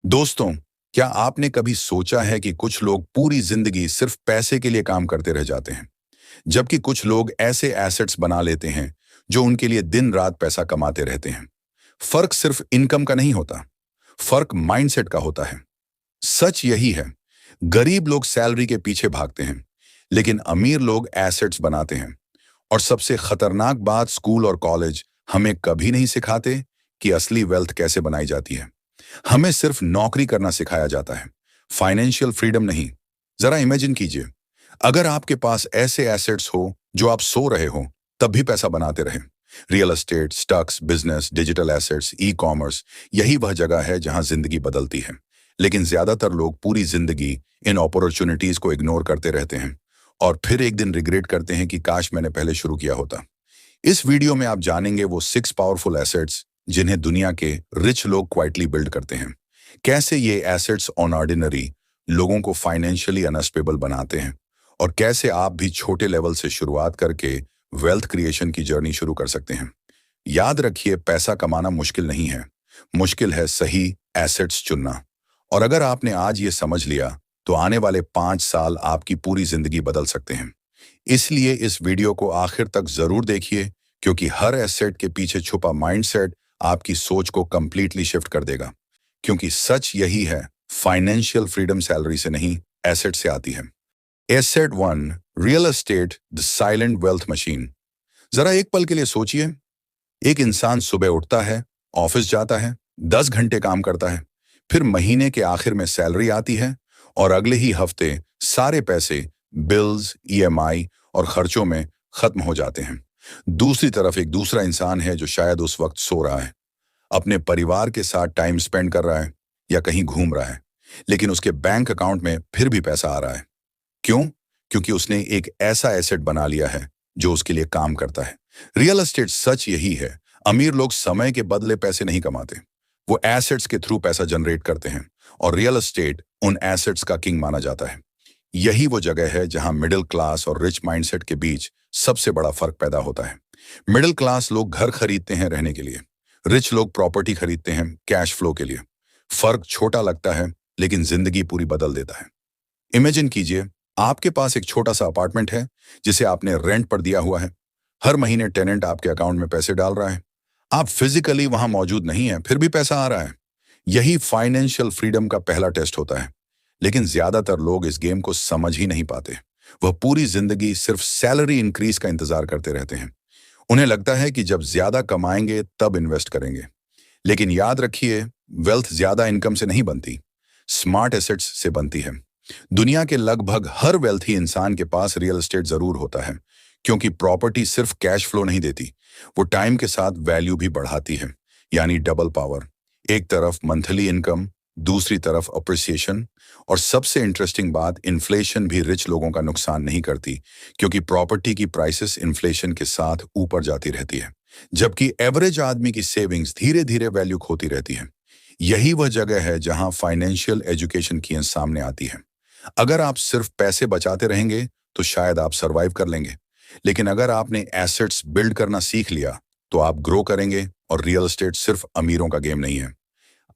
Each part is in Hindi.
दोस्तों, क्या आपने कभी सोचा है कि कुछ लोग पूरी जिंदगी सिर्फ पैसे के लिए काम करते रह जाते हैं, जबकि कुछ लोग ऐसे एसेट्स बना लेते हैं जो उनके लिए दिन रात पैसा कमाते रहते हैं। फर्क सिर्फ इनकम का नहीं होता, फर्क माइंडसेट का होता है। सच यही है, गरीब लोग सैलरी के पीछे भागते हैं, लेकिन अमीर लोग एसेट्स बनाते हैं। और सबसे खतरनाक बात, स्कूल और कॉलेज हमें कभी नहीं सिखाते कि असली वेल्थ कैसे बनाई जाती है। हमें सिर्फ नौकरी करना सिखाया जाता है, फाइनेंशियल फ्रीडम नहीं। जरा इमेजिन कीजिए, अगर आपके पास ऐसे एसेट्स हो जो आप सो रहे हो तब भी पैसा बनाते रहें। Real estate, stocks, business, digital assets, e commerce, यही वह जगह है जहां जिंदगी बदलती है। लेकिन ज्यादातर लोग पूरी जिंदगी इन अपॉर्चुनिटीज को इग्नोर करते रहते हैं और फिर एक दिन रिग्रेट करते हैं कि काश मैंने पहले शुरू किया होता। इस वीडियो में आप जानेंगे वो 6 पावरफुल एसेट्स जिन्हें दुनिया के रिच लोग क्वाइटली बिल्ड करते हैं। कैसे ये एसेट्स ऑन ऑर्डिनरी लोगों को फाइनेंशियली अनस्टेबल बनाते हैं और कैसे आप भी छोटे लेवल से शुरुआत करके वेल्थ क्रिएशन की जर्नी शुरू कर सकते हैं। याद रखिए, पैसा कमाना मुश्किल नहीं है, मुश्किल है सही एसेट्स चुनना। और अगर आपने आज ये समझ लिया तो आने वाले 5 साल आपकी पूरी जिंदगी बदल सकते हैं। इसलिए इस वीडियो को आखिर तक जरूर देखिए, क्योंकि हर एसेट के पीछे छुपा माइंडसेट आपकी सोच को कंप्लीटली शिफ्ट कर देगा। क्योंकि सच यही है, फाइनेंशियल फ्रीडम सैलरी से नहीं, एसेट से आती है। Asset one, real estate, the silent wealth machine. जरा एक पल के लिए सोचिए, एक इंसान सुबह उठता है, ऑफिस जाता है, 10 घंटे काम करता है, फिर महीने के आखिर में सैलरी आती है और अगले ही हफ्ते सारे पैसे बिल्स, ईएमआई और खर्चों में खत्म हो जाते हैं। दूसरी तरफ एक दूसरा इंसान है जो शायद उस वक्त सो रहा है, अपने परिवार के साथ टाइम स्पेंड कर रहा है या कहीं घूम रहा है, लेकिन उसके बैंक अकाउंट में फिर भी पैसा आ रहा है। क्यों? क्योंकि उसने एक ऐसा एसेट बना लिया है जो उसके लिए काम करता है। रियल एस्टेट सच यही है, अमीर लोग समय के बदले पैसे नहीं कमाते, वो एसेट्स के थ्रू पैसा जनरेट करते हैं और रियल एस्टेट उन एसेट्स का किंग माना जाता है। यही वो जगह है जहां मिडिल क्लास और रिच माइंडसेट के बीच सबसे बड़ा फर्क पैदा होता है। मिडिल क्लास लोग घर खरीदते हैं रहने के लिए, रिच लोग प्रॉपर्टी खरीदते हैं कैश फ्लो के लिए। फर्क छोटा लगता है, लेकिन जिंदगी पूरी बदल देता है। इमेजिन कीजिए, आपके पास एक छोटा सा अपार्टमेंट है जिसे आपने रेंट पर दिया हुआ है। हर महीने टेनेंट आपके अकाउंट में पैसे डाल रहा है। आप फिजिकली वहां मौजूद नहीं है, फिर भी पैसा आ रहा है। यही फाइनेंशियल फ्रीडम का पहला टेस्ट होता है। लेकिन ज्यादातर लोग इस गेम को समझ ही नहीं पाते। वह पूरी जिंदगी सिर्फ सैलरी इंक्रीज का इंतजार करते रहते हैं। उन्हें लगता है कि जब ज्यादा कमाएंगे तब इन्वेस्ट करेंगे। लेकिन याद रखिए, वेल्थ ज्यादा इनकम से नहीं बनती, स्मार्ट एसेट्स से बनती है। दुनिया के लगभग हर वेल्थी इंसान के पास रियल एस्टेट जरूर होता है, क्योंकि प्रॉपर्टी सिर्फ कैश फ्लो नहीं देती, वो टाइम के साथ वैल्यू भी बढ़ाती है, यानी डबल पावर। एक तरफ मंथली इनकम, दूसरी तरफ अप्रिसिएशन। और सबसे इंटरेस्टिंग बात, इन्फ्लेशन भी रिच लोगों का नुकसान नहीं करती, क्योंकि प्रॉपर्टी की प्राइसेस इन्फ्लेशन के साथ ऊपर जाती रहती है, जबकि एवरेज आदमी की सेविंग्स धीरे धीरे वैल्यू खोती रहती है। यही वह जगह है जहां फाइनेंशियल एजुकेशन की सामने आती है। अगर आप सिर्फ पैसे बचाते रहेंगे तो शायद आप सरवाइव कर लेंगे, लेकिन अगर आपने एसेट्स बिल्ड करना सीख लिया तो आप ग्रो करेंगे। और रियल एस्टेट सिर्फ अमीरों का गेम नहीं है।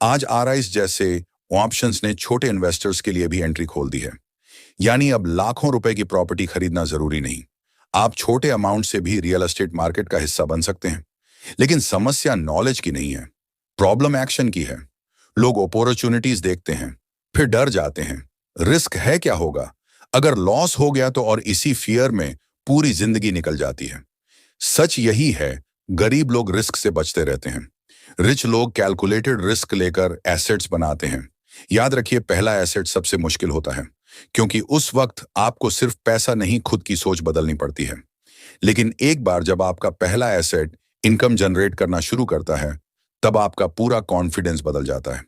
आज आरआईज जैसे ऑप्शंस ने छोटे इन्वेस्टर्स के लिए भी एंट्री खोल दी है, यानी अब लाखों रुपए की प्रॉपर्टी खरीदना जरूरी नहीं। आप छोटे अमाउंट से भी रियल एस्टेट मार्केट का हिस्सा बन सकते हैं। लेकिन समस्या नॉलेज की नहीं है, प्रॉब्लम एक्शन की है। लोग अपॉर्चुनिटीज देखते हैं, फिर डर जाते हैं। रिस्क है क्या होगा, अगर लॉस हो गया तो, और इसी फियर में पूरी जिंदगी निकल जाती है। सच यही है, गरीब लोग रिस्क से बचते रहते हैं, रिच लोग कैलकुलेटेड रिस्क लेकर एसेट्स बनाते हैं। याद रखिए, पहला एसेट सबसे मुश्किल होता है, क्योंकि उस वक्त आपको सिर्फ पैसा नहीं, खुद की सोच बदलनी पड़ती है। लेकिन एक बार जब आपका पहला एसेट इनकम जनरेट करना शुरू करता है, तब आपका पूरा कॉन्फिडेंस बदल जाता है।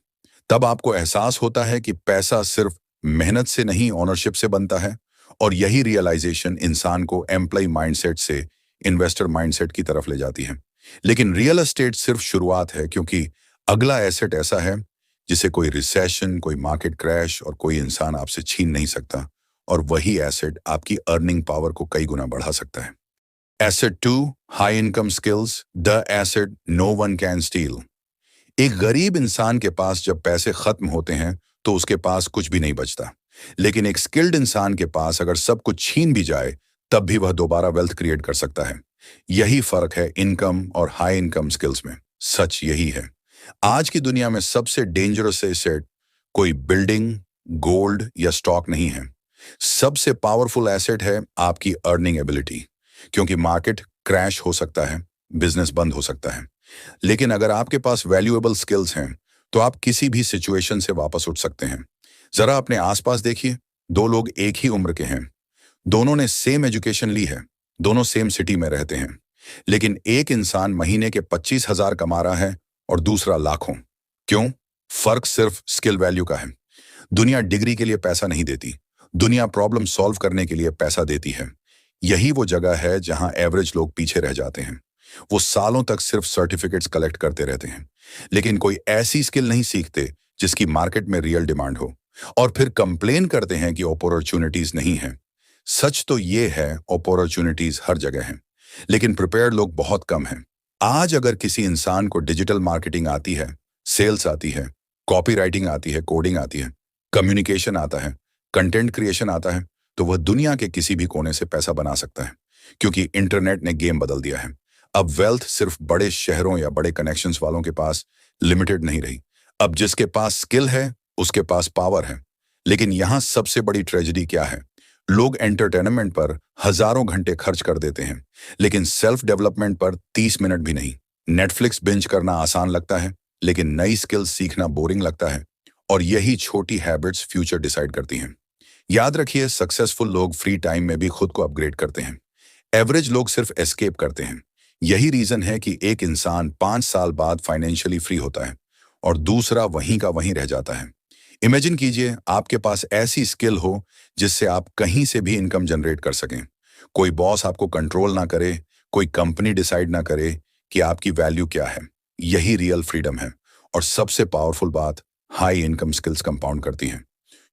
तब आपको एहसास होता है कि पैसा सिर्फ मेहनत से नहीं, ओनरशिप से बनता है। और यही रियलाइजेशन इंसान को एम्प्लॉय माइंडसेट से इन्वेस्टर माइंडसेट की तरफ ले जाती है। लेकिन रियल एस्टेट सिर्फ शुरुआत है, क्योंकि अगला एसेट ऐसा है जिसे कोई रिसेशन, कोई मार्केट क्रैश और कोई इंसान आपसे छीन नहीं सकता। और वही एसेट आपकी अर्निंग पावर को कई गुना बढ़ा सकता है। Asset two, high income skills, the asset no one can steal. एक गरीब इंसान के पास जब पैसे खत्म होते हैं तो उसके पास कुछ भी नहीं बचता। लेकिन एक स्किल्ड इंसान के पास अगर सब कुछ छीन भी जाए तब भी वह दोबारा वेल्थ क्रिएट कर सकता है। यही फर्क है इनकम और हाई इनकम स्किल्स में। सच यही है, आज की दुनिया में सबसे डेंजरस एसेट कोई बिल्डिंग, गोल्ड या स्टॉक नहीं है। सबसे पावरफुल एसेट है आपकी अर्निंग एबिलिटी। क्योंकि मार्केट क्रैश हो सकता है, बिजनेस बंद हो सकता है, लेकिन अगर आपके पास वैल्यूएबल स्किल्स हैं तो आप किसी भी सिचुएशन से वापस उठ सकते हैं। जरा अपने आसपास देखिए, दो लोग एक ही उम्र के हैं, दोनों ने सेम एजुकेशन ली है, दोनों सेम सिटी में रहते हैं, लेकिन एक इंसान महीने के 25,000 कमा रहा है और दूसरा लाखों। क्यों? फर्क सिर्फ स्किल वैल्यू का है। दुनिया डिग्री के लिए पैसा नहीं देती, दुनिया प्रॉब्लम सॉल्व करने के लिए पैसा देती है। यही वो जगह है जहां एवरेज लोग पीछे रह जाते हैं। वो सालों तक सिर्फ सर्टिफिकेट्स कलेक्ट करते रहते हैं, लेकिन कोई ऐसी स्किल नहीं सीखते जिसकी मार्केट में रियल डिमांड हो, और फिर कंप्लेन करते हैं कि अपॉर्चुनिटीज नहीं है। सच तो ये है, अपॉर्चुनिटीज हर जगह हैं, लेकिन प्रिपेयर्ड लोग बहुत कम हैं। आज अगर किसी इंसान को डिजिटल मार्केटिंग आती है, सेल्स आती है, कॉपी राइटिंग आती है, कोडिंग आती है, कम्युनिकेशन आता है, कंटेंट क्रिएशन आता है, तो वह दुनिया के किसी भी कोने से पैसा बना सकता है। क्योंकि इंटरनेट ने गेम बदल दिया है। अब वेल्थ सिर्फ बड़े शहरों या बड़े कनेक्शंस वालों के पास लिमिटेड नहीं रही। अब जिसके पास स्किल है उसके पास पावर है। लेकिन यहां सबसे बड़ी ट्रेजेडी क्या है? लोग एंटरटेनमेंट पर हजारों घंटे खर्च कर देते हैं, लेकिन सेल्फ डेवलपमेंट पर 30 मिनट भी नहीं। नेटफ्लिक्स बिंज करना आसान लगता है, लेकिन नई स्किल्स सीखना बोरिंग लगता है। और यही छोटी हैबिट्स फ्यूचर डिसाइड करती हैं। याद रखिए, सक्सेसफुल लोग फ्री टाइम में भी खुद को अपग्रेड करते हैं। एवरेज लोग सिर्फ एस्केप करते हैं। यही रीजन है कि एक इंसान 5 साल बाद फाइनेंशियली फ्री होता है और दूसरा वहीं का वहीं रह जाता है। इमेजिन कीजिए आपके पास ऐसी स्किल हो जिससे आप कहीं से भी इनकम जनरेट कर सकें। कोई बॉस आपको कंट्रोल ना करे, कोई कंपनी डिसाइड ना करे कि आपकी वैल्यू क्या है। यही रियल फ्रीडम है। और सबसे पावरफुल बात, हाई इनकम स्किल्स कंपाउंड करती हैं।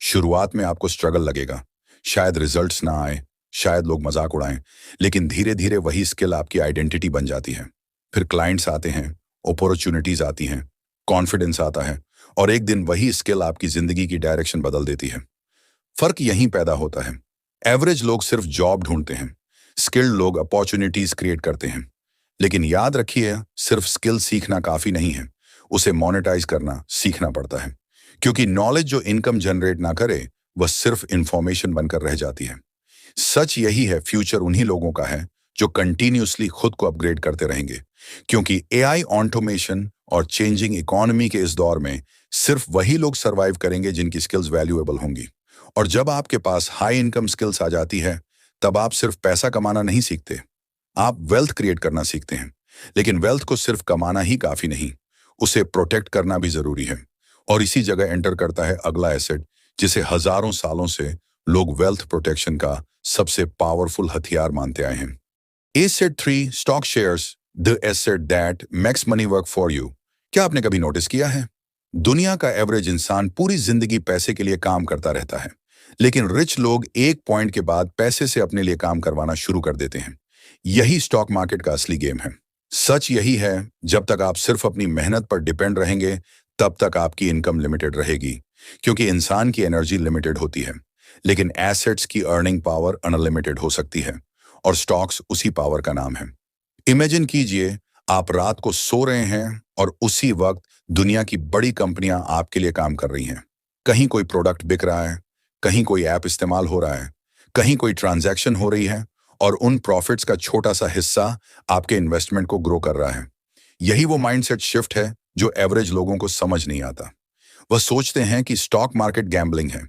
शुरुआत में आपको स्ट्रगल लगेगा, शायद रिजल्ट्स ना आए, शायद लोग मजाक उड़ाएं, लेकिन धीरे धीरे वही स्किल आपकी आइडेंटिटी बन जाती है। फिर क्लाइंट्स आते हैं, अपॉर्चुनिटीज आती हैं, कॉन्फिडेंस आता है, और एक दिन वही स्किल आपकी जिंदगी की डायरेक्शन बदल देती है। फर्क यहीं पैदा होता है। एवरेज लोग सिर्फ जॉब ढूंढते हैं, स्किल्ड लोग अपॉर्चुनिटीज क्रिएट करते हैं। लेकिन याद रखिए, सिर्फ स्किल सीखना काफी नहीं है, उसे मोनेटाइज करना सीखना पड़ता है। क्योंकि नॉलेज जो इनकम जनरेट ना करे वह सिर्फ इंफॉर्मेशन बनकर रह जाती है। सच यही है, फ्यूचर उन्हीं लोगों का है जो कंटिन्यूअसली खुद को अपग्रेड करते रहेंगे। क्योंकि एआई, ऑटोमेशन और चेंजिंग इकोनॉमी के इस दौर में सिर्फ वही लोग सर्वाइव करेंगे जिनकी स्किल्स वैल्यूएबल होंगी। और जब आपके पास हाई इनकम स्किल्स आ जाती है, तब आप सिर्फ पैसा कमाना नहीं सीखते, आप वेल्थ क्रिएट करना सीखते हैं। लेकिन वेल्थ को सिर्फ कमाना ही काफी नहीं, उसे प्रोटेक्ट करना भी जरूरी है। और इसी जगह एंटर करता है अगला एसेट, जिसे हजारों सालों से लोग वेल्थ प्रोटेक्शन का सबसे पावरफुल हथियार मानते आए हैं। Asset 3, stock shares, the asset that makes money work for you. क्या आपने कभी नोटिस किया है? दुनिया का एवरेज इंसान पूरी जिंदगी पैसे के लिए काम करता रहता है, लेकिन रिच लोग एक पॉइंट के बाद पैसे से अपने लिए काम करवाना शुरू कर देते हैं। यही स्टॉक मार्केट का असली गेम है। सच यही है, जब तक आप सिर्फ अपनी मेहनत पर डिपेंड रहेंगे तब तक आपकी इनकम लिमिटेड रहेगी। क्योंकि इंसान की एनर्जी लिमिटेड होती है, लेकिन एसेट्स की अर्निंग पावर अनलिमिटेड हो सकती है, और स्टॉक्स उसी पावर का नाम है। इमेजिन कीजिए, आप रात को सो रहे हैं और उसी वक्त दुनिया की बड़ी कंपनियां आपके लिए काम कर रही हैं। कहीं कोई प्रोडक्ट बिक रहा है, कहीं कोई ऐप इस्तेमाल हो रहा है, कहीं कोई ट्रांजैक्शन हो रही है, और उन प्रॉफिट्स का छोटा सा हिस्सा आपके इन्वेस्टमेंट को ग्रो कर रहा है। यही वो माइंडसेट शिफ्ट है जो एवरेज लोगों को समझ नहीं आता। वह सोचते हैं कि स्टॉक मार्केट गैम्बलिंग है,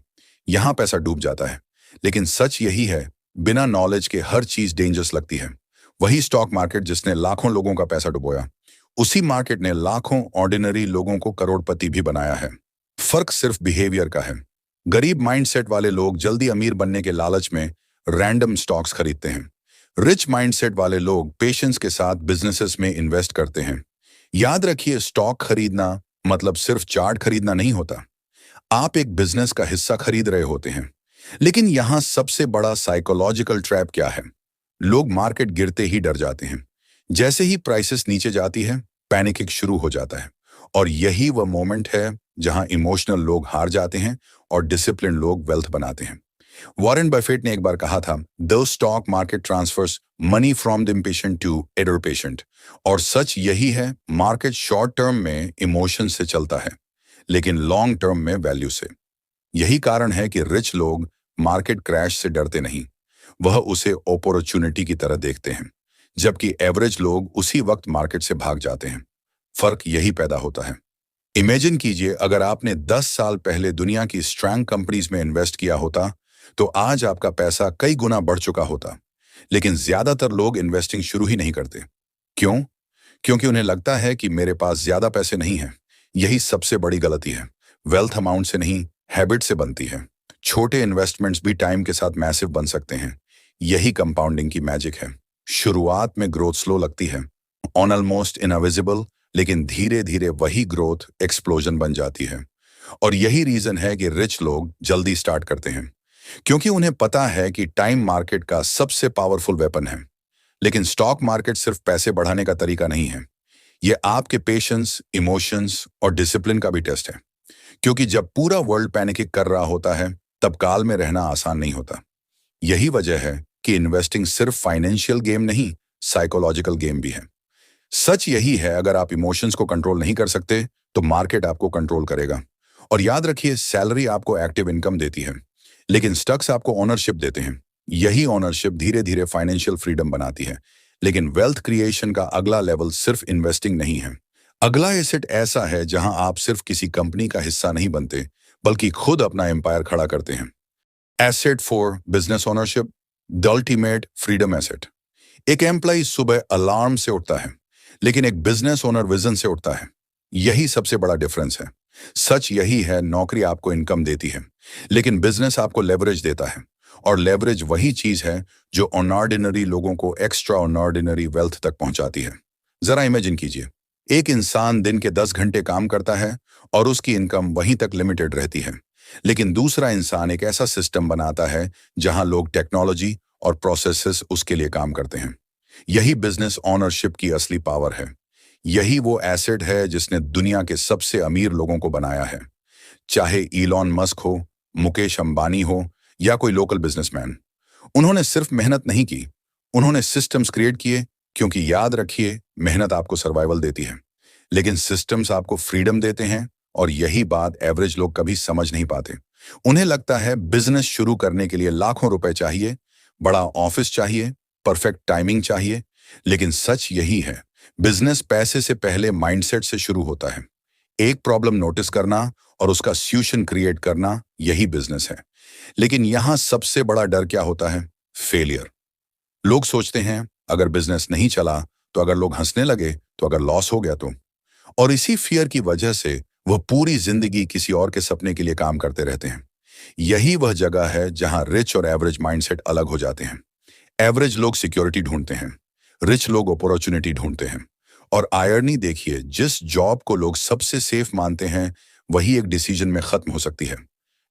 यहां पैसा डूब जाता है। लेकिन सच यही है, बिना नॉलेज के हर चीज डेंजरस लगती है। वही स्टॉक मार्केट जिसने लाखों लोगों का पैसा डुबोया, उसी मार्केट ने लाखों ऑर्डिनरी लोगों को करोड़पति भी बनाया है। फर्क सिर्फ बिहेवियर का है। गरीब माइंडसेट वाले लोग जल्दी अमीर बनने के लालच में रैंडम स्टॉक्स खरीदते हैं। रिच माइंडसेट वाले लोग पेशेंस के साथ बिजनेसेस में इन्वेस्ट करते हैं। याद रखिए, स्टॉक खरीदना मतलब सिर्फ चार्ट खरीदना नहीं होता। आप एक बिजनेस का हिस्सा खरीद रहे होते हैं। लेकिन यहां सबसे बड़ा साइकोलॉजिकल ट्रैप क्या है? लोग मार्केट गिरते ही डर जाते हैं। जैसे ही प्राइसेस नीचे जाती है, पैनिकिंग शुरू हो जाता है, और यही वह मोमेंट है जहां इमोशनल लोग हार जाते हैं और डिसिप्लिन लोग वेल्थ बनाते हैं। वॉरेन बफेट ने एक बार कहा था, the stock market transfers money from the impatient to the patient. और सच यही है, मार्केट शॉर्ट टर्म में इमोशन से चलता है, लेकिन लॉन्ग टर्म में वैल्यू से। यही कारण है कि रिच लोग मार्केट क्रैश से डरते नहीं, वह उसे अपॉर्चुनिटी की तरह देखते हैं, जबकि एवरेज लोग उसी वक्त मार्केट से भाग जाते हैं। फर्क यही पैदा होता है। इमेजिन कीजिए, अगर आपने 10 साल पहले दुनिया की स्ट्रॉन्ग कंपनीज में इन्वेस्ट किया होता तो आज आपका पैसा कई गुना बढ़ चुका होता। लेकिन ज्यादातर लोग इन्वेस्टिंग शुरू ही नहीं करते। क्यों? क्योंकि उन्हें लगता है कि मेरे पास ज्यादा पैसे नहीं हैं। यही सबसे बड़ी गलती है। वेल्थ अमाउंट से नहीं, हैबिट से बनती है। छोटे इन्वेस्टमेंट्स भी टाइम के साथ मैसिव बन सकते हैं। यही कंपाउंडिंग की मैजिक है। शुरुआत में ग्रोथ स्लो लगती है, ऑन ऑलमोस्ट इनविजिबल, लेकिन धीरे धीरे वही ग्रोथ एक्सप्लोजन बन जाती है। और यही रीजन है कि रिच लोग जल्दी स्टार्ट करते हैं, क्योंकि उन्हें पता है कि टाइम मार्केट का सबसे पावरफुल वेपन है। लेकिन स्टॉक मार्केट सिर्फ पैसे बढ़ाने का तरीका नहीं है, ये आपके पेशेंस, इमोशंस और डिसिप्लिन का भी टेस्ट है। क्योंकि जब पूरा वर्ल्ड पैनिक कर रहा होता है, तब काल में रहना आसान नहीं होता। यही वजह है कि इन्वेस्टिंग सिर्फ फाइनेंशियल गेम नहीं, साइकोलॉजिकल गेम भी है। सच यही है, अगर आप इमोशंस को कंट्रोल नहीं कर सकते तो मार्केट आपको कंट्रोल करेगा। और याद रखिए, सैलरी आपको एक्टिव इनकम देती है, लेकिन स्टॉक्स आपको ओनरशिप देते हैं। यही ओनरशिप धीरे धीरे फाइनेंशियल फ्रीडम बनाती है। लेकिन वेल्थ क्रिएशन का अगला लेवल सिर्फ इन्वेस्टिंग नहीं है। अगला एसेट ऐसा है जहां आप सिर्फ किसी कंपनी का हिस्सा नहीं बनते, बल्कि खुद अपना एम्पायर खड़ा करते हैं। Asset for business ownership, the ultimate freedom asset. एक एम्प्लॉय सुबह अलार्म से उठता है, लेकिन एक बिजनेस ओनर विजन से उठता है। यही सबसे बड़ा डिफरेंस है। सच यही है, नौकरी आपको इनकम देती है, लेकिन बिजनेस आपको लेवरेज देता है। और लेवरेज वही चीज है जो अनऑर्डिनरी लोगों को एक्स्ट्रा अनऑर्डिनरी वेल्थ तक पहुंचाती है। जरा इमेजिन कीजिए, एक इंसान दिन के 10 घंटे काम करता है और उसकी इनकम वहीं तक लिमिटेड रहती है। लेकिन दूसरा इंसान एक ऐसा सिस्टम बनाता है जहां लोग टेक्नोलॉजी और प्रोसेसेस उसके लिए काम करते हैं। यही बिजनेस ओनरशिप की असली पावर है। यही वो एसेट है जिसने दुनिया के सबसे अमीर लोगों को बनाया है। चाहे इलॉन मस्क हो, मुकेश अंबानी हो या कोई लोकल बिजनेसमैन, उन्होंने सिर्फ मेहनत नहीं की, उन्होंने सिस्टम्स क्रिएट किए। क्योंकि याद रखिए, मेहनत आपको सर्वाइवल देती है, लेकिन सिस्टम्स आपको फ्रीडम देते हैं। और यही बात एवरेज लोग कभी समझ नहीं पाते। उन्हें लगता है बिजनेस शुरू करने के लिए लाखों रुपए चाहिए, बड़ा ऑफिस चाहिए, परफेक्ट टाइमिंग चाहिए। लेकिन सच यही है, बिजनेस पैसे से पहले माइंडसेट से शुरू होता है। एक प्रॉब्लम नोटिस करना और उसका सॉल्यूशन क्रिएट करना, यही बिजनेस है। लेकिन यहां सबसे बड़ा डर क्या होता है? फेलियर। लोग सोचते हैं, अगर बिजनेस नहीं चला तो, अगर लोग हंसने लगे तो, अगर लॉस हो गया तो। और इसी फियर की वजह से वह पूरी जिंदगी किसी और के सपने के लिए काम करते रहते हैं। यही वह जगह है जहां रिच और एवरेज माइंडसेट अलग हो जाते हैं। एवरेज लोग सिक्योरिटी ढूंढते हैं, रिच लोग अपॉर्चुनिटी ढूंढते हैं। और आयरनी देखिए, जिस जॉब को लोग सबसे सेफ मानते हैं, वही एक डिसीजन में खत्म हो सकती है।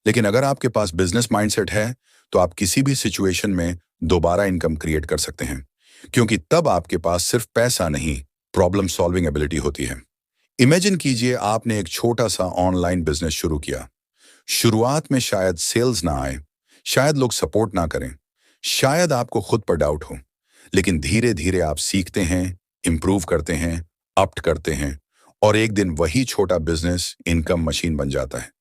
लेकिन अगर आपके पास बिजनेस माइंडसेट है, तो आप किसी भी सिचुएशन में दोबारा इनकम क्रिएट कर सकते हैं, क्योंकि तब आपके पास सिर्फ पैसा नहीं, प्रॉब्लम सॉल्विंग एबिलिटी होती है। इमेजिन कीजिए, आपने एक छोटा सा ऑनलाइन बिजनेस शुरू किया। शुरुआत में शायद सेल्स ना आए, शायद लोग सपोर्ट ना करें, शायद आपको खुद पर डाउट हो। लेकिन धीरे धीरे आप सीखते हैं, इंप्रूव करते हैं, अप्ट करते हैं, और एक दिन वही छोटा बिजनेस इनकम मशीन बन जाता है।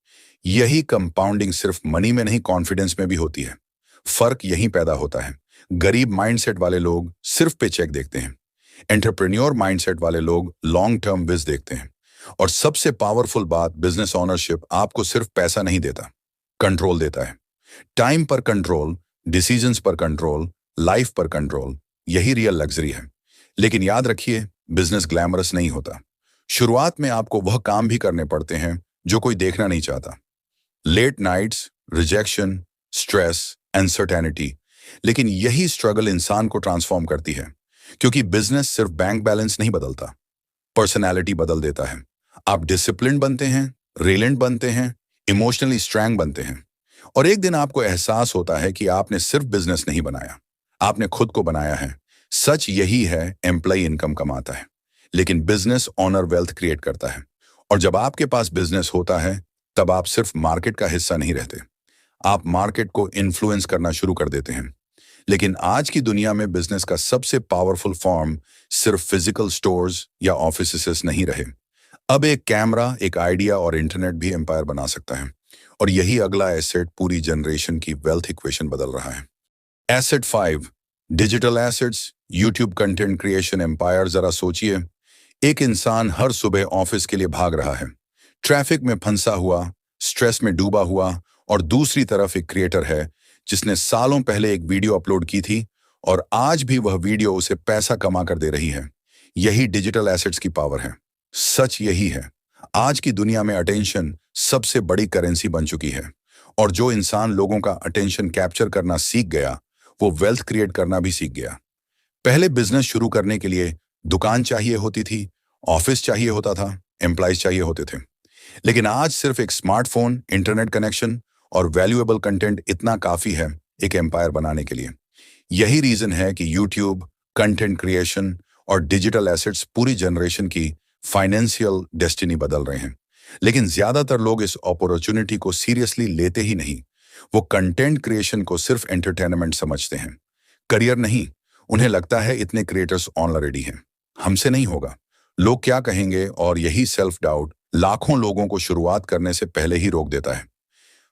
यही कंपाउंडिंग सिर्फ मनी में नहीं, कॉन्फिडेंस में भी होती है। फर्क यहीं पैदा होता है। गरीब माइंडसेट वाले लोग सिर्फ पे चेक देखते हैं, एंटरप्रेन्योर माइंडसेट वाले लोग लॉन्ग टर्म विज देखते हैं। और सबसे पावरफुल बात, बिजनेस ओनरशिप आपको सिर्फ पैसा नहीं देता, कंट्रोल देता है। टाइम पर कंट्रोल, डिसीजंस पर कंट्रोल, लाइफ पर कंट्रोल। यही रियल लग्जरी है। लेकिन याद रखिए, बिजनेस ग्लैमरस नहीं होता। शुरुआत में आपको वह काम भी करने पड़ते हैं जो कोई देखना नहीं चाहता। Late nights, rejection, stress, uncertainty. लेकिन यही स्ट्रगल इंसान को ट्रांसफॉर्म करती है। क्योंकि बिजनेस सिर्फ बैंक बैलेंस नहीं बदलता, पर्सनैलिटी बदल देता है। आप डिसिप्लिन बनते हैं, रिलेंट बनते हैं, इमोशनली स्ट्रांग बनते हैं। और एक दिन आपको एहसास होता है कि आपने सिर्फ बिजनेस नहीं बनाया, आपने खुद को बनाया है। सच यही है, एम्प्लॉय इनकम कमाता है, लेकिन बिजनेस ओनर वेल्थ क्रिएट करता है। और जब आपके पास बिजनेस होता है, तब आप सिर्फ मार्केट का हिस्सा नहीं रहते, आप मार्केट को इन्फ्लुएंस करना शुरू कर देते हैं। लेकिन आज की दुनिया में बिजनेस का सबसे पावरफुल फॉर्म सिर्फ फिजिकल स्टोर्स या ऑफिसेस नहीं रहे। अब एक कैमरा, एक आइडिया और इंटरनेट भी एम्पायर बना सकता है। और यही अगला एसेट पूरी जनरेशन की वेल्थ इक्वेशन बदल रहा है। Asset 5, digital assets, YouTube content creation empire. जरा सोचिए, एक इंसान हर सुबह ऑफिस के लिए भाग रहा है, ट्रैफिक में फंसा हुआ, स्ट्रेस में डूबा हुआ, और दूसरी तरफ एक क्रिएटर है जिसने सालों पहले एक वीडियो अपलोड की थी और आज भी वह वीडियो उसे पैसा कमा कर दे रही है। यही डिजिटल एसेट्स की पावर है। सच यही है, आज की दुनिया में अटेंशन सबसे बड़ी करेंसी बन चुकी है, और जो इंसान लोगों का अटेंशन कैप्चर करना सीख गया, वो वेल्थ क्रिएट करना भी सीख गया। पहले बिजनेस शुरू करने के लिए दुकान चाहिए होती थी, ऑफिस चाहिए होता था, एम्प्लॉयज चाहिए होते थे। लेकिन आज सिर्फ एक स्मार्टफोन, इंटरनेट कनेक्शन और वैल्यूएबल कंटेंट इतना काफी है एक एम्पायर बनाने के लिए। यही रीजन है कि यूट्यूब, कंटेंट क्रिएशन और डिजिटल एसेट्स पूरी जनरेशन की फाइनेंशियल डेस्टिनी बदल रहे हैं। लेकिन ज्यादातर लोग इस अपॉर्चुनिटी को सीरियसली लेते ही नहीं। वो कंटेंट क्रिएशन को सिर्फ एंटरटेनमेंट समझते हैं, करियर नहीं। उन्हें लगता है इतने क्रिएटर्स ऑलरेडी हैं, हमसे नहीं होगा, लोग क्या कहेंगे, और यही सेल्फ डाउट लाखों लोगों को शुरुआत करने से पहले ही रोक देता है।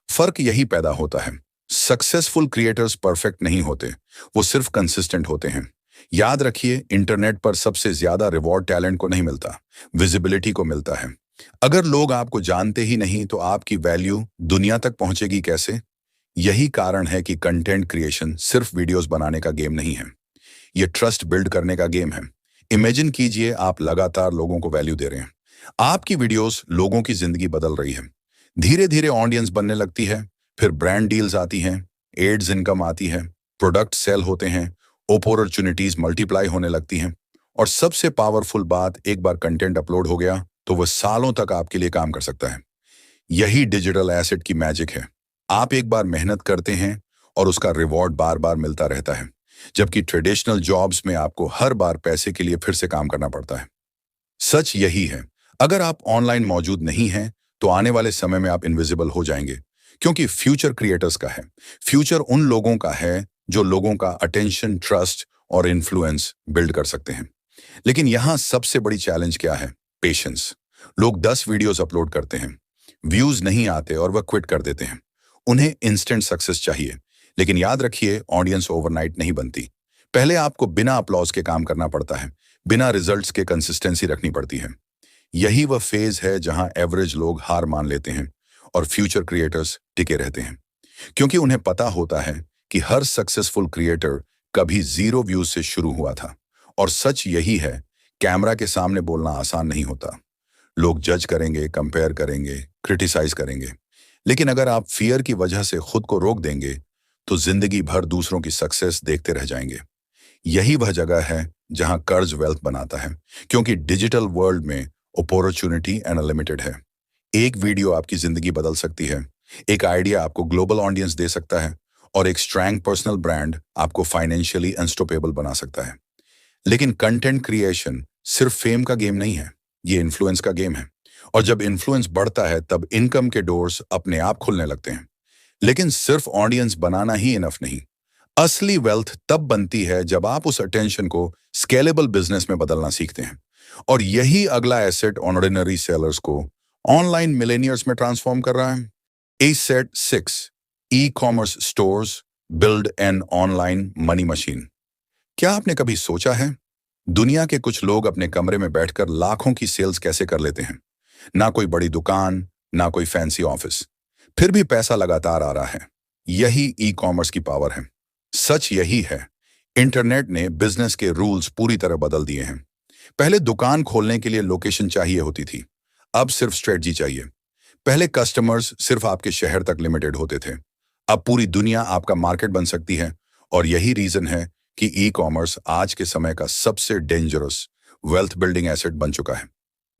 फर्क यही पैदा होता है, सक्सेसफुल क्रिएटर्स परफेक्ट नहीं होते, वो सिर्फ कंसिस्टेंट होते हैं। याद रखिए, इंटरनेट पर सबसे ज्यादा रिवॉर्ड टैलेंट को नहीं मिलता, विजिबिलिटी को मिलता है। अगर लोग आपको जानते ही नहीं तो आपकी वैल्यू दुनिया तक पहुंचेगी कैसे? यही कारण है कि कंटेंट क्रिएशन सिर्फ वीडियोस बनाने का गेम नहीं है, ये ट्रस्ट बिल्ड करने का गेम है। इमेजिन कीजिए, आप लगातार लोगों को वैल्यू दे रहे हैं, आपकी वीडियोस लोगों की जिंदगी बदल रही है, धीरे धीरे ऑडियंस बनने लगती है, फिर ब्रांड डील्स आती हैं, एड्स इनकम आती है, प्रोडक्ट सेल होते हैं, अपॉर्चुनिटीज मल्टीप्लाई होने लगती हैं, और सबसे पावरफुल बात, एक बार कंटेंट अपलोड हो गया तो वह सालों तक आपके लिए काम कर सकता है। यही डिजिटल एसेट की मैजिक है। आप एक बार मेहनत करते हैं और उसका रिवॉर्ड बार बार मिलता रहता है, जबकि ट्रेडिशनल जॉब्स में आपको हर बार पैसे के लिए फिर से काम करना पड़ता है। सच यही है, अगर आप ऑनलाइन मौजूद नहीं हैं तो आने वाले समय में आप इनविजिबल हो जाएंगे, क्योंकि फ्यूचर क्रिएटर्स का है। फ्यूचर उन लोगों का है जो लोगों का अटेंशन, ट्रस्ट और इन्फ्लुएंस बिल्ड कर सकते हैं। लेकिन यहां सबसे बड़ी चैलेंज क्या है? पेशेंस। लोग 10 वीडियोस अपलोड करते हैं, व्यूज नहीं आते और वह क्विट कर देते हैं। उन्हें इंस्टेंट सक्सेस चाहिए, लेकिन याद रखिए, ऑडियंस ओवरनाइट नहीं बनती। पहले आपको बिना अपलॉज के काम करना पड़ता है, बिना रिजल्ट्स के कंसिस्टेंसी रखनी पड़ती है। यही वह फेज है जहां एवरेज लोग हार मान लेते हैं और फ्यूचर क्रिएटर्स टिके रहते हैं, क्योंकि उन्हें पता होता है कि हर सक्सेसफुल क्रिएटर कभी 0 व्यूज से शुरू हुआ था। और सच यही है, कैमरा के सामने बोलना आसान नहीं होता। लोग जज करेंगे, कंपेयर करेंगे, क्रिटिसाइज करेंगे। लेकिन अगर आप फियर की वजह से खुद को रोक देंगे तो जिंदगी भर दूसरों की सक्सेस देखते रह जाएंगे। यही वह जगह है जहां कर्ज वेल्थ बनाता है, क्योंकि डिजिटल वर्ल्ड में अपॉर्चुनिटी अनलिमिटेड है। एक वीडियो आपकी जिंदगी बदल सकती है, एक आइडिया आपको ग्लोबल ऑडियंस दे सकता है, और एक स्ट्रॉन्ग पर्सनल ब्रांड आपको फाइनेंशियली अनस्टॉपेबल बना सकता है। लेकिन कंटेंट क्रिएशन सिर्फ फेम का गेम नहीं है, ये इन्फ्लुएंस का गेम है। और जब इन्फ्लुएंस बढ़ता है तब इनकम के डोर्स अपने आप खुलने लगते हैं। लेकिन सिर्फ ऑडियंस बनाना ही इनफ नहीं, असली वेल्थ तब बनती है जब आप उस अटेंशन को स्केलेबल बिजनेस में बदलना सीखते हैं। और यही अगला एसेट ऑर्डिनरी सेलर्स को ऑनलाइन मिलेनियर्स में ट्रांसफॉर्म कर रहा है। Asset 6, e commerce stores build an online money machine. क्या आपने कभी सोचा है, दुनिया के कुछ लोग अपने कमरे में बैठकर लाखों की सेल्स कैसे कर लेते हैं? ना कोई बड़ी दुकान, ना कोई फैंसी ऑफिस, फिर भी पैसा लगातार आ रहा है। यही ई कॉमर्स की पावर है। सच यही है, इंटरनेट ने बिजनेस के रूल्स पूरी तरह बदल दिए हैं। पहले दुकान खोलने के लिए लोकेशन चाहिए होती थी, अब सिर्फ स्ट्रेटजी चाहिए। पहले कस्टमर्स सिर्फ आपके शहर तक लिमिटेड होते थे, अब पूरी दुनिया आपका मार्केट बन सकती है। और यही रीजन है कि ई कॉमर्स आज के समय का सबसे डेंजरस वेल्थ बिल्डिंग एसेट बन चुका है।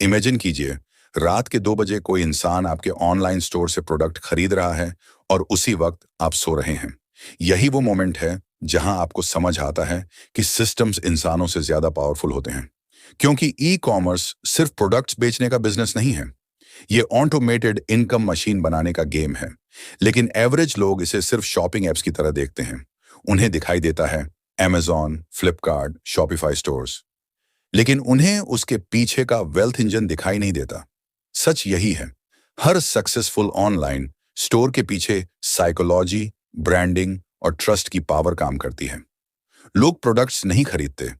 इमेजिन कीजिए, रात के 2 बजे कोई इंसान आपके ऑनलाइन स्टोर से प्रोडक्ट खरीद रहा है और उसी वक्त आप सो रहे हैं। यही वो मोमेंट है जहां आपको समझ आता है कि सिस्टम्स इंसानों से ज्यादा पावरफुल होते हैं। क्योंकि ई कॉमर्स सिर्फ प्रोडक्ट्स बेचने का बिजनेस नहीं है, ये ऑटोमेटेड इनकम मशीन बनाने का गेम है। लेकिन एवरेज लोग इसे सिर्फ शॉपिंग एप्स की तरह देखते हैं। उन्हें दिखाई देता है Amazon, फ्लिपकार्ट, शॉपिफाई स्टोर्स, लेकिन उन्हें उसके पीछे का वेल्थ इंजन दिखाई नहीं देता। सच यही है, हर सक्सेसफुल ऑनलाइन स्टोर के पीछे साइकोलॉजी, ब्रांडिंग और ट्रस्ट की पावर काम करती है। लोग प्रोडक्ट्स नहीं खरीदते,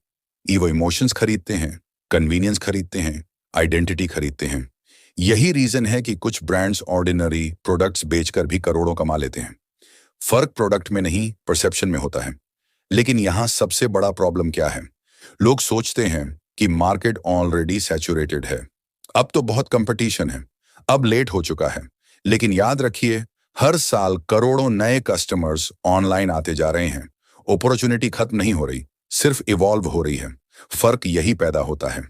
वो इमोशंस खरीदते हैं, कन्वीनियंस खरीदते हैं, आइडेंटिटी खरीदते हैं। यही रीजन है कि कुछ ब्रांड्स ऑर्डिनरी प्रोडक्ट्स बेचकर भी करोड़ों कमा लेते हैं। फर्क प्रोडक्ट में नहीं, परसेप्शन में होता है। लेकिन यहां सबसे बड़ा प्रॉब्लम क्या है? लोग सोचते हैं कि मार्केट ऑलरेडी सैचुरेटेड है, अब तो बहुत कंपटीशन है, अब लेट हो चुका है। लेकिन याद रखिए, हर साल करोड़ों नए कस्टमर्स ऑनलाइन आते जा रहे हैं। अपॉर्चुनिटी खत्म नहीं हो रही, सिर्फ इवॉल्व हो रही है। फर्क यही पैदा होता है।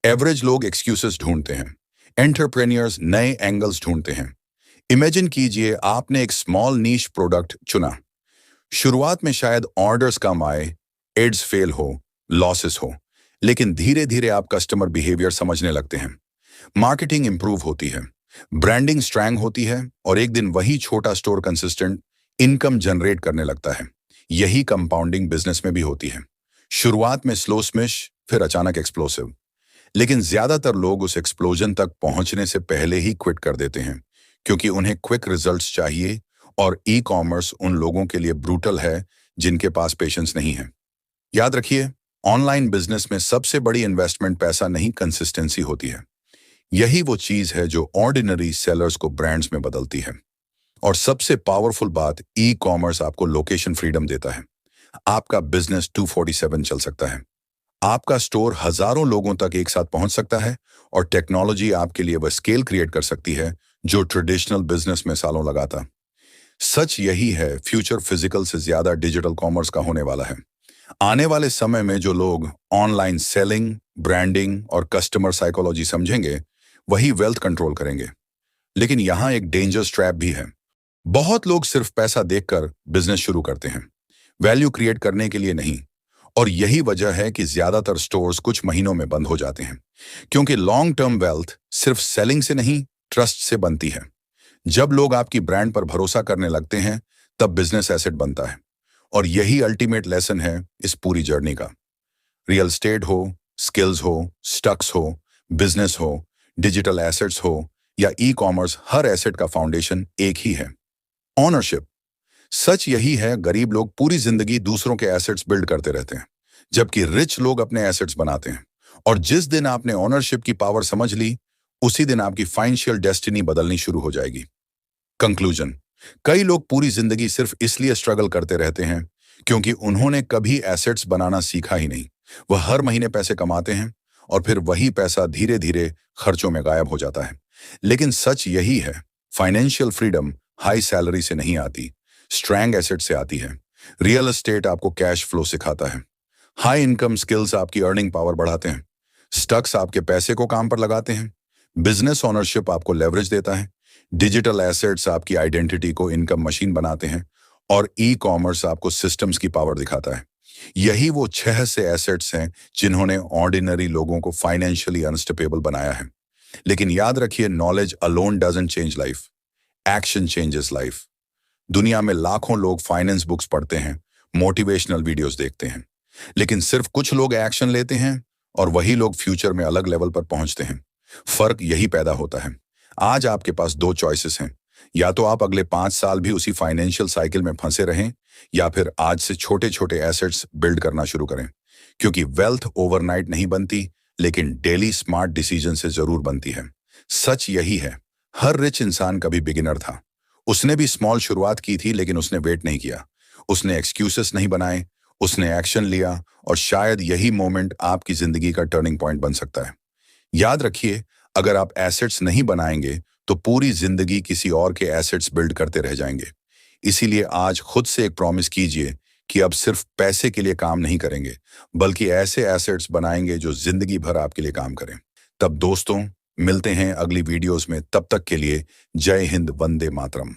एवरेज लोग एक्सक्यूजेस ढूंढते हैं, एंटरप्रेन्योर्स नए एंगल्स ढूंढते हैं। इमेजिन कीजिए, आपने एक स्मॉल नीश प्रोडक्ट चुना। शुरुआत में शायद ऑर्डर्स कम आए, एड्स फेल हो, लॉसेस हो, लेकिन धीरे धीरे आप कस्टमर बिहेवियर समझने लगते हैं। मार्केटिंग इंप्रूव होती है, ब्रांडिंग स्ट्रांग होती है, और एक दिन वही छोटा स्टोर कंसिस्टेंट इनकम जनरेट करने लगता है। यही कंपाउंडिंग बिजनेस में भी होती है। शुरुआत में स्लो स्मिश, फिर अचानक एक्सप्लोसिव। लेकिन ज्यादातर लोग उस एक्सप्लोजन तक पहुंचने से पहले ही क्विट कर देते हैं, क्योंकि उन्हें क्विक रिजल्ट्स चाहिए, और ई कॉमर्स उन लोगों के लिए ब्रूटल है जिनके पास पेशेंस नहीं है। याद रखिए, ऑनलाइन बिजनेस में सबसे बड़ी इन्वेस्टमेंट पैसा नहीं, कंसिस्टेंसी होती है। यही वो चीज है जो ऑर्डिनरी सेलर्स को ब्रांड्स में बदलती है। और सबसे पावरफुल बात, ई कॉमर्स आपको लोकेशन फ्रीडम देता है। आपका बिजनेस 247 चल सकता है, आपका स्टोर हजारों लोगों तक एक साथ पहुंच सकता है, और टेक्नोलॉजी आपके लिए वह स्केल क्रिएट कर सकती है जो ट्रेडिशनल बिजनेस में सालों लगा था। सच यही है, फ्यूचर फिजिकल से ज्यादा डिजिटल कॉमर्स का होने वाला है। आने वाले समय में जो लोग ऑनलाइन सेलिंग, ब्रांडिंग और कस्टमर साइकोलॉजी समझेंगे, वही वेल्थ कंट्रोल करेंगे। लेकिन यहां एक डेंजरस ट्रैप भी है। बहुत लोग सिर्फ पैसा देखकर बिजनेस शुरू करते हैं, वैल्यू क्रिएट करने के लिए नहीं। और यही वजह है कि ज्यादातर स्टोर्स कुछ महीनों में बंद हो जाते हैं, क्योंकि लॉन्ग टर्म वेल्थ सिर्फ सेलिंग से नहीं, ट्रस्ट से बनती है। जब लोग आपकी ब्रांड पर भरोसा करने लगते हैं, तब बिजनेस एसेट बनता है। और यही अल्टीमेट लेसन है इस पूरी जर्नी का। रियल एस्टेट हो, स्किल्स हो, स्टक्स हो, बिजनेस हो, डिजिटल एसेट्स हो या ई कॉमर्स, हर एसेट का फाउंडेशन एक ही है, ऑनरशिप। सच यही है, गरीब लोग पूरी जिंदगी दूसरों के एसेट्स बिल्ड करते रहते हैं, जबकि रिच लोग अपने एसेट्स बनाते हैं। और जिस दिन आपने ओनरशिप की पावर समझ ली, उसी दिन आपकी फाइनेंशियल डेस्टिनी बदलनी शुरू हो जाएगी। कंक्लूजन, कई लोग पूरी जिंदगी सिर्फ इसलिए स्ट्रगल करते रहते हैं क्योंकि उन्होंने कभी एसेट्स बनाना सीखा ही नहीं। वह हर महीने पैसे कमाते हैं, और फिर वही पैसा धीरे धीरे खर्चों में गायब हो जाता है। लेकिन सच यही है, फाइनेंशियल फ्रीडम हाई सैलरी से नहीं आती, स्ट्रॉन्ग एसेट से आती है। रियल एस्टेट आपको कैश फ्लो सिखाता है, हाई इनकम स्किल्स आपकी अर्निंग पावर बढ़ाते हैं, स्टक्स आपके पैसे को काम पर लगाते हैं, बिजनेस ओनरशिप आपको लेवरेज देता है, डिजिटल एसेट्स आपकी आइडेंटिटी को इनकम मशीन बनाते हैं, और ई कॉमर्स आपको सिस्टम्स की पावर दिखाता है। यही वो 6 से एसेट्स हैं जिन्होंने ऑर्डिनरी लोगों को फाइनेंशियली अनस्टेपेबल बनाया है। लेकिन याद रखिए, knowledge alone doesn't change life, action changes life. दुनिया में लाखों लोग फाइनेंस बुक्स पढ़ते हैं, मोटिवेशनल वीडियोस देखते हैं, लेकिन सिर्फ कुछ लोग एक्शन लेते हैं, और वही लोग फ्यूचर में अलग लेवल पर पहुंचते हैं। फर्क यही पैदा होता है। आज आपके पास 2 चॉइसेस हैं, या तो आप अगले 5 साल भी उसी फाइनेंशियल साइकिल में फंसे रहें, या फिर आज से छोटे छोटे एसेट्स बिल्ड करना शुरू करें। क्योंकि वेल्थ ओवरनाइट नहीं बनती, लेकिन डेली स्मार्ट डिसीजन से जरूर बनती है। सच यही है, हर रिच इंसान कभी बिगिनर था। उसने भी स्मॉल शुरुआत की थी, लेकिन उसने वेट नहीं किया, उसने एक्सक्यूजेस नहीं बनाए, उसने एक्शन लिया, और शायद यही मोमेंट आपकी जिंदगी का टर्निंग पॉइंट बन सकता है। याद रखिए, अगर आप एसेट्स नहीं बनाएंगे तो पूरी जिंदगी किसी और के एसेट्स बिल्ड करते रह जाएंगे। इसीलिए आज खुद से एक प्रॉमिस कीजिए कि अब सिर्फ पैसे के लिए काम नहीं करेंगे, बल्कि ऐसे एसेट्स बनाएंगे जो जिंदगी भर आपके लिए काम करें। तब दोस्तों, मिलते हैं अगली वीडियोस में। तब तक के लिए जय हिंद, वंदे मातरम।